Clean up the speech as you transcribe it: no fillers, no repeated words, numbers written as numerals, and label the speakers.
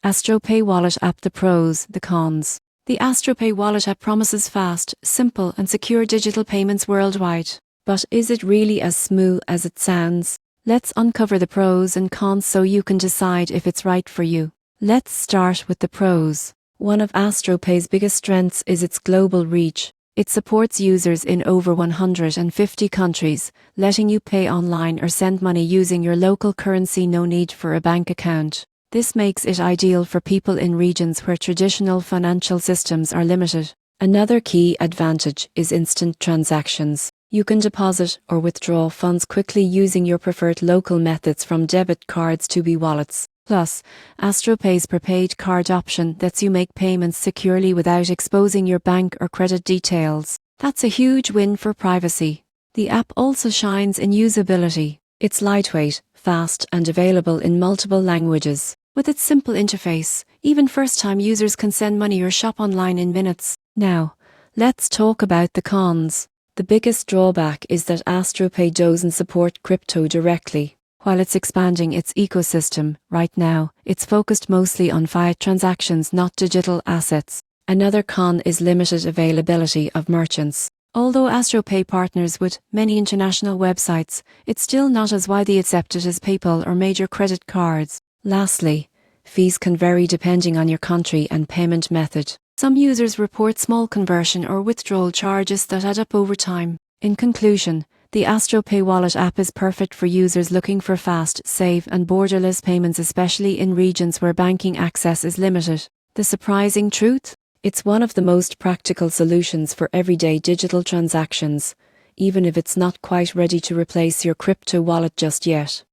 Speaker 1: AstroPay Wallet App. The pros, the cons. The AstroPay Wallet App promises fast, simple and secure digital payments worldwide. But is it really as smooth as it sounds? Let's uncover the pros and cons so you can decide if it's right for you. Let's start with the pros. One of AstroPay's biggest strengths is its global reach. It supports users in over 150 countries, letting you pay online or send money using your local currency, no need for a bank account. This makes it ideal for people in regions where traditional financial systems are limited. Another key advantage is instant transactions. You can deposit or withdraw funds quickly using your preferred local methods, from debit cards to e-wallets. Plus, AstroPay's prepaid card option lets you make payments securely without exposing your bank or credit details. That's a huge win for privacy. The app also shines in usability. It's lightweight, fast, and available in multiple languages. With its simple interface, even first-time users can send money or shop online in minutes. Now, let's talk about the cons. The biggest drawback is that AstroPay doesn't support crypto directly. While it's expanding its ecosystem, right now, it's focused mostly on fiat transactions, not digital assets. Another con is limited availability of merchants. Although AstroPay partners with many international websites, it's still not as widely accepted as PayPal or major credit cards. Lastly, fees can vary depending on your country and payment method. Some users report small conversion or withdrawal charges that add up over time. In conclusion, the AstroPay Wallet App is perfect for users looking for fast, safe and borderless payments, especially in regions where banking access is limited. The surprising truth? It's one of the most practical solutions for everyday digital transactions, even if it's not quite ready to replace your crypto wallet just yet.